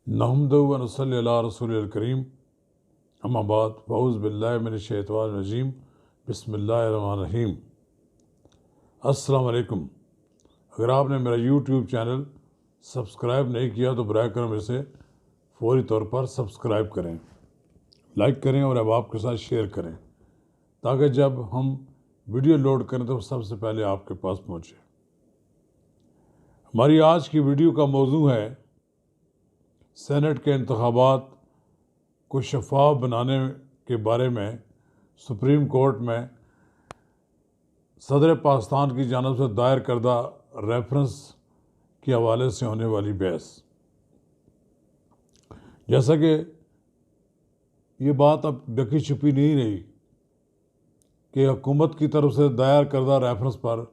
नहमदुहु व नसल्ली अला रसूलिल करीम अम्मा बाद फ़ऊज़ु बिल्लाहि मिनश शैतानिर रजीम बिस्मिल्लाहिर रहमानिर रहीम। अस्सलाम वालेकुम। अगर आपने मेरा यूट्यूब चैनल सब्सक्राइब नहीं किया तो बराए करम इसे फौरी तौर पर सब्सक्राइब करें, लाइक करें और अहबाब के साथ शेयर करें ताकि जब हम वीडियो लोड करें तो सबसे पहले आपके पास पहुँचे। हमारी आज की वीडियो का मौजू है सेनेट के इंतखाबात को शफाफ बनाने के बारे में सुप्रीम कोर्ट में सदर पाकिस्तान की जानिब से दायर करदा रेफरेंस के हवाले से होने वाली बहस। जैसा कि ये बात अब ढकी छुपी नहीं रही कि हुकूमत की तरफ से दायर करदा रेफरेंस पर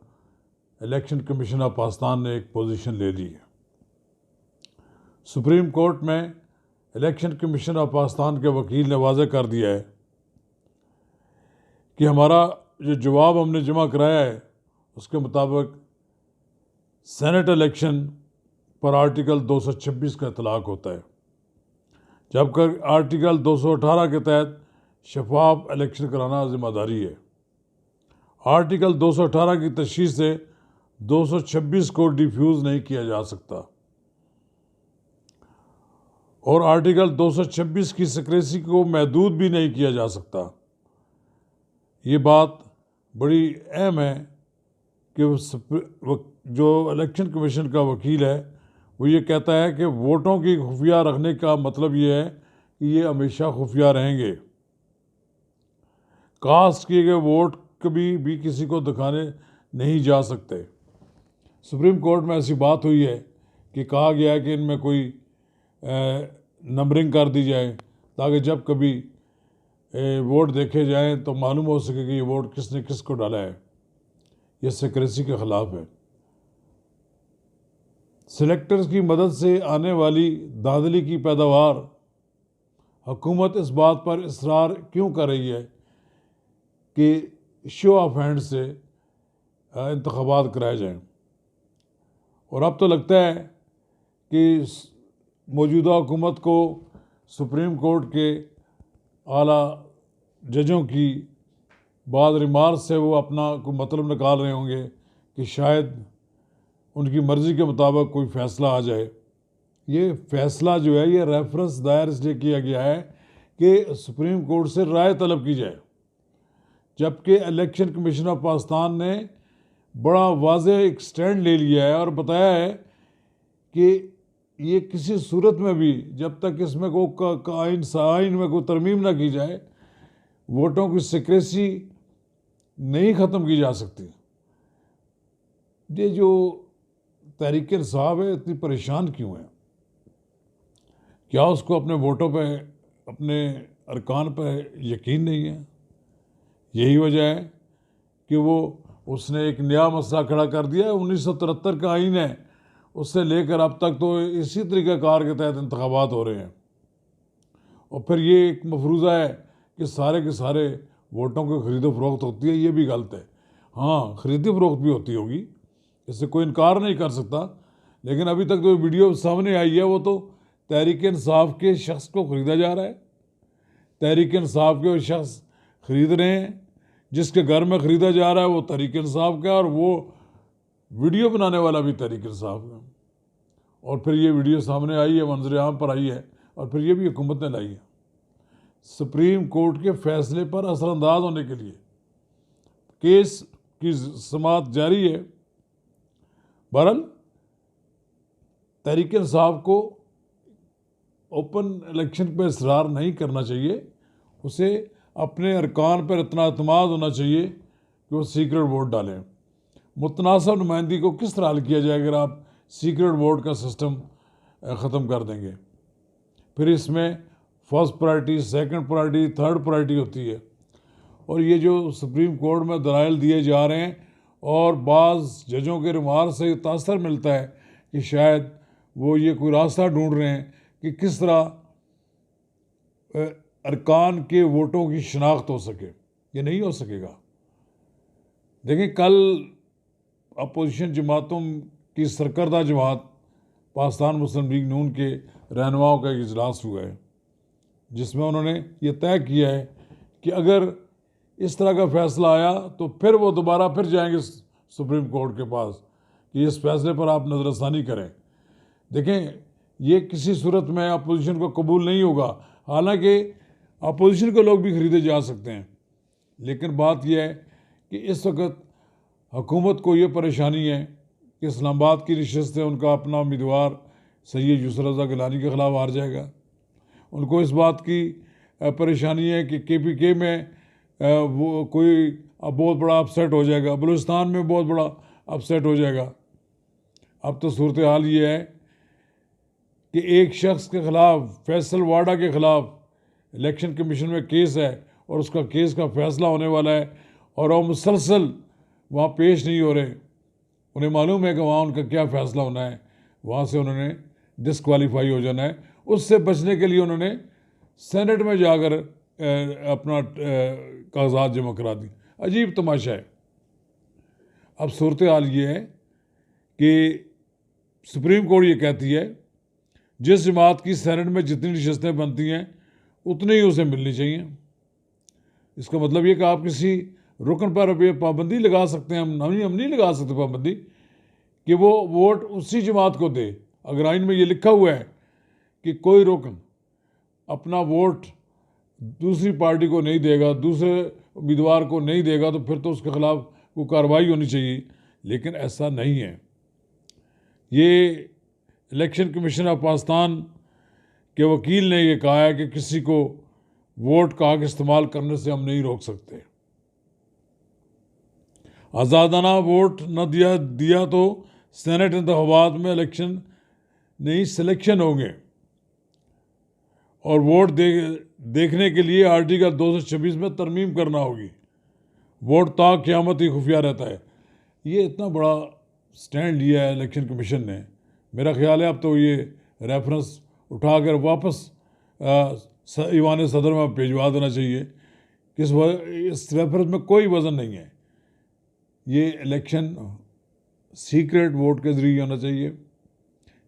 इलेक्शन कमीशन ऑफ पाकिस्तान ने एक पोजीशन ले ली है। सुप्रीम कोर्ट में इलेक्शन कमीशन ऑफ पाकिस्तान के वकील ने वाज़ेह कर दिया है कि हमारा जो जवाब हमने जमा कराया है उसके मुताबिक सेनेट इलेक्शन पर आर्टिकल 226 का इतलाक़ होता है, जबकि आर्टिकल 218 के तहत शफाफ इलेक्शन कराना ज़िम्मेदारी है। आर्टिकल 218 की तशरीह से 226 को डिफ्यूज़ नहीं किया जा सकता और आर्टिकल 226 की सिक्रेसी को महदूद भी नहीं किया जा सकता। ये बात बड़ी अहम है कि जो इलेक्शन कमीशन का वकील है वो ये कहता है कि वोटों की खुफिया रखने का मतलब ये है कि ये हमेशा खुफिया रहेंगे। कास्ट किए गए वोट कभी भी किसी को दिखाने नहीं जा सकते। सुप्रीम कोर्ट में ऐसी बात हुई है कि कहा गया है कि इनमें कोई नंबरिंग कर दी जाए ताकि जब कभी वोट देखे जाएं तो मालूम हो सके कि ये वोट किसने किसको डाला है। ये सिक्रेसी के ख़िलाफ़ है। सिलेक्टर्स की मदद से आने वाली धांधली की पैदावार हुकूमत इस बात पर इसरार क्यों कर रही है कि शो ऑफ हैंड से इंतखाबात कराए जाएं, और अब तो लगता है कि मौजूदा हुकूमत को सुप्रीम कोर्ट के आला जजों की बाद रिमार्क से वो अपना कोई मतलब निकाल रहे होंगे कि शायद उनकी मर्ज़ी के मुताबिक कोई फ़ैसला आ जाए। ये फ़ैसला जो है ये रेफरेंस दायर इसलिए किया गया है कि सुप्रीम कोर्ट से राय तलब की जाए, जबकि इलेक्शन कमीशन ऑफ पाकिस्तान ने बड़ा वाज़ेह एक स्टैंड ले लिया है और बताया है कि ये किसी सूरत में भी जब तक इसमें आइन में कोई तरमीम ना की जाए वोटों की सिक्रेसी नहीं ख़त्म की जा सकती। ये जो तहरीक इंसाफ है इतनी परेशान क्यों है? क्या उसको अपने वोटों पे, अपने अरकान पे यकीन नहीं है? यही वजह है कि उसने एक नया मसला खड़ा कर दिया है। 1973 का आइन है, उससे लेकर अब तक तो इसी तरीक़ाकार के तहत इंतखाबात हो रहे हैं, और फिर ये एक मफरूज़ा है कि सारे के सारे वोटों की ख़रीदो फरोख्त होती है। ये भी गलत है। हाँ, ख़रीदी फरोख्त भी होती होगी, इससे कोई इनकार नहीं कर सकता, लेकिन अभी तक जो वीडियो सामने आई है वो तो तहरीक इंसाफ के शख्स को ख़रीदा जा रहा है। तहरीक इंसाफ के शख्स ख़रीद रहे हैं, जिसके घर में ख़रीदा जा रहा है वो तहरीक इंसाफ का, और वो वीडियो बनाने वाला भी तहरीक इंसाफ का। और फिर ये वीडियो सामने आई है, मंजर आम पर आई है, और फिर ये भी हुकूमत ने लाई है। सुप्रीम कोर्ट के फैसले पर असरअंदाज होने के लिए केस की समाअत जारी है। बहरहाल तहरीक इंसाफ को ओपन इलेक्शन पर इसरार नहीं करना चाहिए, उसे अपने अरकान पर इतना एतमाद होना चाहिए कि वो सीक्रेट वोट डालें। मुतनासिब नुमाइंदगी को किस तरह हल किया जाए अगर आप सीक्रेट वोट का सिस्टम ख़त्म कर देंगे? फिर इसमें first priority, second priority, third priority होती है, और ये जो सुप्रीम कोर्ट में दलाइल दिए जा रहे हैं और बाज़ जजों के रिमार्क से तासर मिलता है कि शायद वो ये कोई रास्ता ढूंढ रहे हैं कि किस तरह अरकान के वोटों की शनाख्त हो सके। ये नहीं हो सकेगा। देखिए, कल अपोजिशन जमातों की सरकर्दा जमात पाकिस्तान मुस्लिम लीग नून के रहनुमाओं का एक इजलास हुआ है, जिसमें उन्होंने ये तय किया है कि अगर इस तरह का फैसला आया तो फिर वो दोबारा फिर जाएंगे सुप्रीम कोर्ट के पास कि इस फैसले पर आप नज़रसानी करें। देखें, ये किसी सूरत में अपोजिशन को कबूल नहीं होगा। हालांकि अपोजिशन के लोग भी खरीदे जा सकते हैं, लेकिन बात यह है कि इस वक्त हुकूमत को ये परेशानी है कि इस्लामाबाद की नशस्त से उनका अपना उम्मीदवार सैयद यूसुफ रज़ा गिलानी के ख़िलाफ़ हार जाएगा। उनको इस बात की परेशानी है कि KPK में वो कोई अब बहुत बड़ा अपसेट हो जाएगा, बलूचिस्तान में बहुत बड़ा अपसेट हो जाएगा। अब तो सूरत हाल ये है कि एक शख्स के ख़िलाफ़, फैसल वाडा के ख़िलाफ़ इलेक्शन कमीशन में केस है और उसका केस का फ़ैसला होने वाला है और वो मुसलसल वहाँ पेश नहीं हो रहे। उन्हें मालूम है कि वहाँ उनका क्या फ़ैसला होना है, वहाँ से उन्होंने डिसक्वालीफाई हो जाना है। उससे बचने के लिए उन्होंने सेनेट में जाकर अपना कागजात जमा करा दी। अजीब तमाशा है। अब सूरत हाल ये है कि सुप्रीम कोर्ट ये कहती है जिस जमात की सेनेट में जितनी नशस्तें बनती हैं उतनी ही उसे मिलनी चाहिए। इसका मतलब ये कि आप किसी रुकन पर पाबंदी लगा सकते हैं, हम नहीं लगा सकते पाबंदी कि वो वोट उसी जमात को दे। अगर आइन में ये लिखा हुआ है कि कोई रुकन अपना वोट दूसरी पार्टी को नहीं देगा, दूसरे उम्मीदवार को नहीं देगा, तो फिर तो उसके खिलाफ कोई कार्रवाई होनी चाहिए, लेकिन ऐसा नहीं है। ये इलेक्शन कमीशन ऑफ पाकिस्तान के वकील ने यह कहा है कि किसी को वोट का हक इस्तेमाल करने से हम नहीं रोक सकते। आज़ादाना वोट न दिया तो सेनेट इंतखाबात में इलेक्शन नहीं सिलेक्शन होंगे और वोट देखने के लिए आर्टिकल 226 में तरमीम करना होगी। वोट ता क़यामत ही खुफिया रहता है। ये इतना बड़ा स्टैंड लिया है इलेक्शन कमीशन ने। मेरा ख्याल है अब तो ये रेफरेंस उठाकर वापस ईवान सदर में भिजवा देना चाहिए। इस रेफरेंस में कोई वज़न नहीं है। ये इलेक्शन सीक्रेट वोट के ज़रिए होना चाहिए,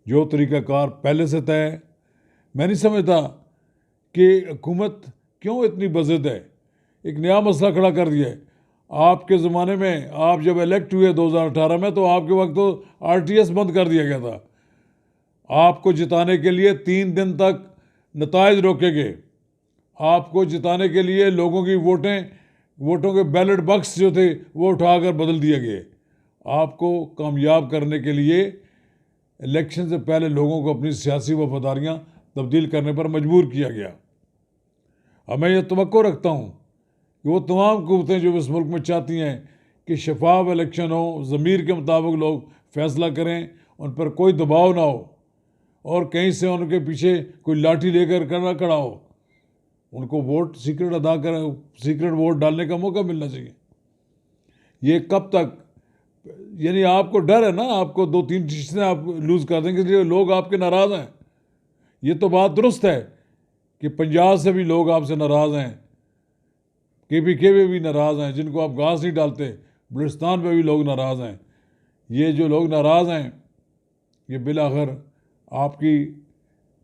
जो तरीक़ाकार पहले से तय है। मैं नहीं समझता कि हुकूमत क्यों इतनी बज़िद है। एक नया मसला खड़ा कर दिया है। आपके ज़माने में आप जब इलेक्ट हुए 2018 में, तो आपके वक्त तो RTS बंद कर दिया गया था। आपको जिताने के लिए 3 दिन तक नताइज रोके गए। आपको जिताने के लिए लोगों की वोटों के बैलेट बॉक्स जो थे वो उठाकर बदल दिए गए। आपको कामयाब करने के लिए इलेक्शन से पहले लोगों को अपनी सियासी वफादारियाँ तब्दील करने पर मजबूर किया गया। अब मैं ये तवक्को रखता हूँ कि वो तमाम कुव्वतें जो इस मुल्क में चाहती हैं कि शफाफ इलेक्शन हो, ज़मीर के मुताबिक लोग फैसला करें, उन पर कोई दबाव ना हो और कहीं से उनके पीछे कोई लाठी लेकर करना खड़ा हो। उनको वोट सीक्रेट वोट डालने का मौका मिलना चाहिए। ये कब तक, यानी आपको डर है ना, आपको 2-3 चीज़ें आप लूज़ कर देंगे इसलिए लोग आपके नाराज़ हैं। ये तो बात दुरुस्त है कि पंजाब से भी लोग आपसे नाराज़ हैं, KPK में भी नाराज़ हैं, जिनको आप घास नहीं डालते। बलूचिस्तान में भी लोग नाराज़ हैं। ये जो लोग नाराज़ हैं ये बिलाखिर आपकी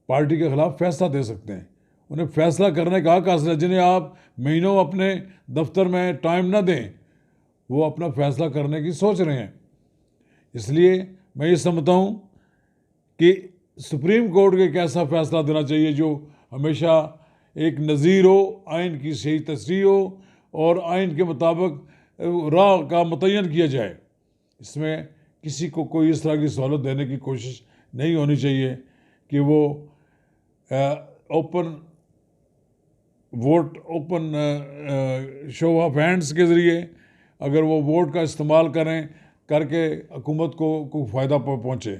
पार्टी के ख़िलाफ़ फ़ैसला दे सकते हैं। उन्हें फ़ैसला करने का हक हासिल है। जिन्हें आप महीनों अपने दफ्तर में टाइम ना दें, वो अपना फ़ैसला करने की सोच रहे हैं। इसलिए मैं ये समझता हूँ कि सुप्रीम कोर्ट को एक ऐसा फ़ैसला देना चाहिए जो हमेशा एक नज़ीर हो, आइन की सही तशरीह हो और आइन के मुताबिक राह का मुतय्यन किया जाए। इसमें किसी को कोई इस तरह की सहूलत देने की कोशिश नहीं होनी चाहिए कि वो ओपन शो ऑफ हैंड्स के ज़रिए अगर वो वोट का इस्तेमाल करके हुकूमत को फ़ायदा पहुँचे।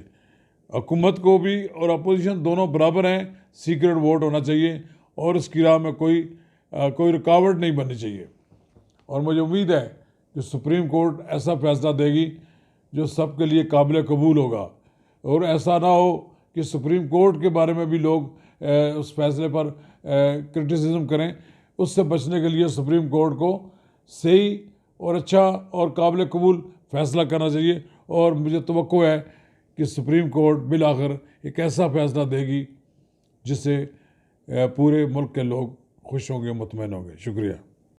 हुकूमत को भी और अपोजिशन दोनों बराबर हैं। सीक्रेट वोट होना चाहिए और इसकी राह में कोई रुकावट नहीं बननी चाहिए। और मुझे उम्मीद है कि सुप्रीम कोर्ट ऐसा फ़ैसला देगी जो सबके लिए काबिल कबूल होगा। और ऐसा ना हो कि सुप्रीम कोर्ट के बारे में भी लोग उस फैसले पर क्रिटिसिज्म करें। उससे बचने के लिए सुप्रीम कोर्ट को सही और अच्छा और काबिल कबूल फ़ैसला करना चाहिए। और मुझे तवक्को है कि सुप्रीम कोर्ट बिल आखिर एक ऐसा फैसला देगी जिससे पूरे मुल्क के लोग खुश होंगे, मुतमईन होंगे। शुक्रिया।